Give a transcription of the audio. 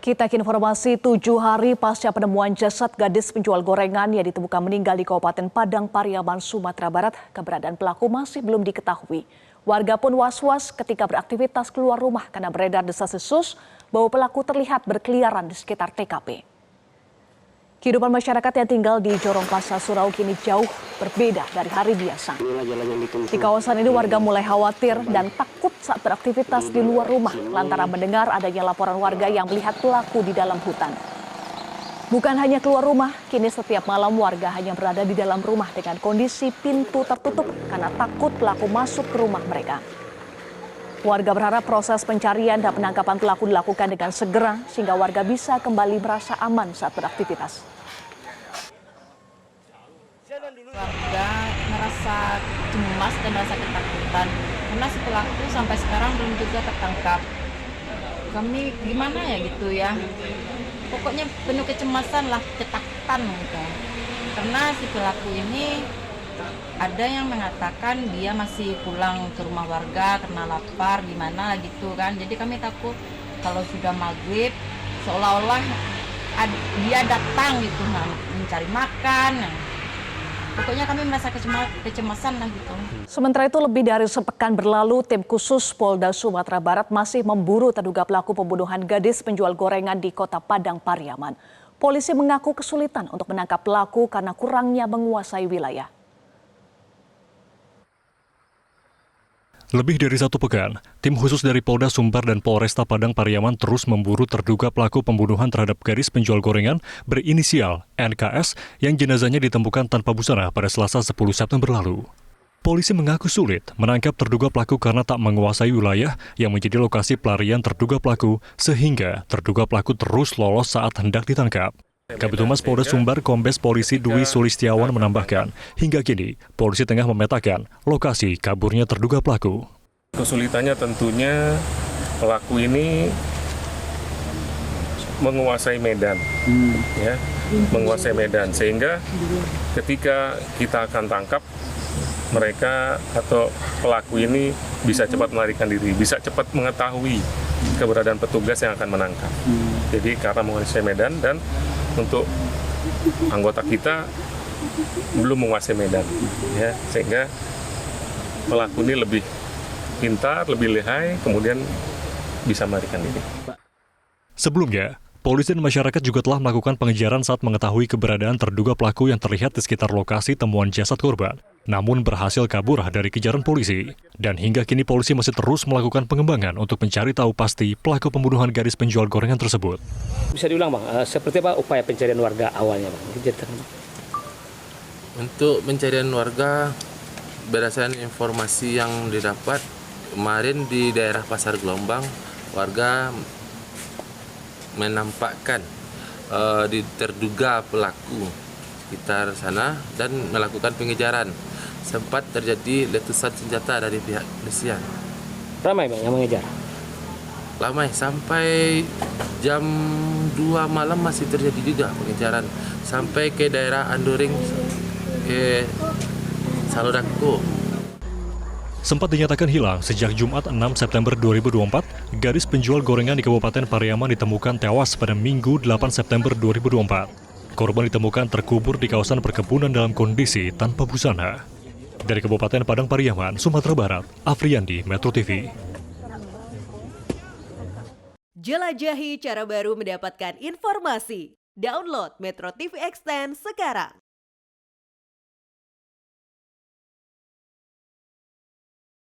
Kita ke informasi 7 hari pasca penemuan jasad gadis penjual gorengan yang ditemukan meninggal di Kabupaten Padang Pariaman, Sumatera Barat, keberadaan pelaku masih belum diketahui. Warga pun was-was ketika beraktivitas keluar rumah karena beredar desas-desus bahwa pelaku terlihat berkeliaran di sekitar TKP. Kehidupan masyarakat yang tinggal di Jorong Pasar Surau kini jauh berbeda dari hari biasa. Di kawasan ini warga mulai khawatir dan takut saat beraktivitas di luar rumah lantaran mendengar adanya laporan warga yang melihat pelaku di dalam hutan. Bukan hanya keluar rumah, kini setiap malam warga hanya berada di dalam rumah dengan kondisi pintu tertutup karena takut pelaku masuk ke rumah mereka. Warga berharap proses pencarian dan penangkapan pelaku dilakukan dengan segera sehingga warga bisa kembali merasa aman saat beraktivitas. Warga merasa cemas dan merasa ketakutan karena si pelaku sampai sekarang belum juga tertangkap. Kami gimana ya gitu ya, pokoknya penuh kecemasan lah, ketakutan gitu. Karena si pelaku ini ada yang mengatakan dia masih pulang ke rumah warga karena lapar gimana gitu kan. Jadi kami takut kalau sudah maghrib seolah-olah dia datang gitu mencari makan. Pokoknya kami merasa kecemasan lah gitu. Sementara itu lebih dari sepekan berlalu tim khusus Polda Sumatera Barat masih memburu terduga pelaku pembunuhan gadis penjual gorengan di Kota Padang Pariaman. Polisi mengaku kesulitan untuk menangkap pelaku karena kurangnya menguasai wilayah. Lebih dari 1 pekan, tim khusus dari Polda Sumbar dan Polresta Padang Pariaman terus memburu terduga pelaku pembunuhan terhadap gadis penjual gorengan berinisial NKS yang jenazahnya ditemukan tanpa busana pada Selasa 10 September lalu. Polisi mengaku sulit menangkap terduga pelaku karena tak menguasai wilayah yang menjadi lokasi pelarian terduga pelaku sehingga terduga pelaku terus lolos saat hendak ditangkap. Kabitumas Polda Sumbar Kombes Polisi Dwi Sulistiawan menambahkan, hingga kini polisi tengah memetakan lokasi kaburnya terduga pelaku. Kesulitannya tentunya pelaku ini menguasai medan, ya, menguasai medan sehingga ketika kita akan tangkap mereka atau pelaku ini bisa cepat melarikan diri, bisa cepat mengetahui keberadaan petugas yang akan menangkap. Jadi karena menguasai medan dan untuk anggota kita belum menguasai medan, ya, sehingga pelaku ini lebih pintar, lebih lihai, kemudian bisa melarikan diri. Sebelumnya, polisi dan masyarakat juga telah melakukan pengejaran saat mengetahui keberadaan terduga pelaku yang terlihat di sekitar lokasi temuan jasad korban, namun berhasil kabur dari kejaran polisi. Dan hingga kini polisi masih terus melakukan pengembangan untuk mencari tahu pasti pelaku pembunuhan gadis penjual gorengan tersebut. Bisa diulang, Bang, seperti apa upaya pencarian warga awalnya, Bang? Untuk pencarian warga, berdasarkan informasi yang didapat, kemarin di daerah Pasar Gelombang, warga menampakkan di terduga pelaku sekitar sana dan melakukan pengejaran. Sempat terjadi letusan senjata dari pihak kepolisian. Ramai, Bang, yang mengejar? Ramai, sampai jam 2 malam masih terjadi juga pengejaran. Sampai ke daerah Andoring, ke Salodako. Sempat dinyatakan hilang sejak Jumat 6 September 2024, gadis penjual gorengan di Kabupaten Pariaman ditemukan tewas pada Minggu 8 September 2024. Korban ditemukan terkubur di kawasan perkebunan dalam kondisi tanpa busana. Dari Kabupaten Padang Pariaman, Sumatera Barat, Afriyandi, Metro TV. Jelajahi cara baru mendapatkan informasi. Download Metro TV Extend sekarang.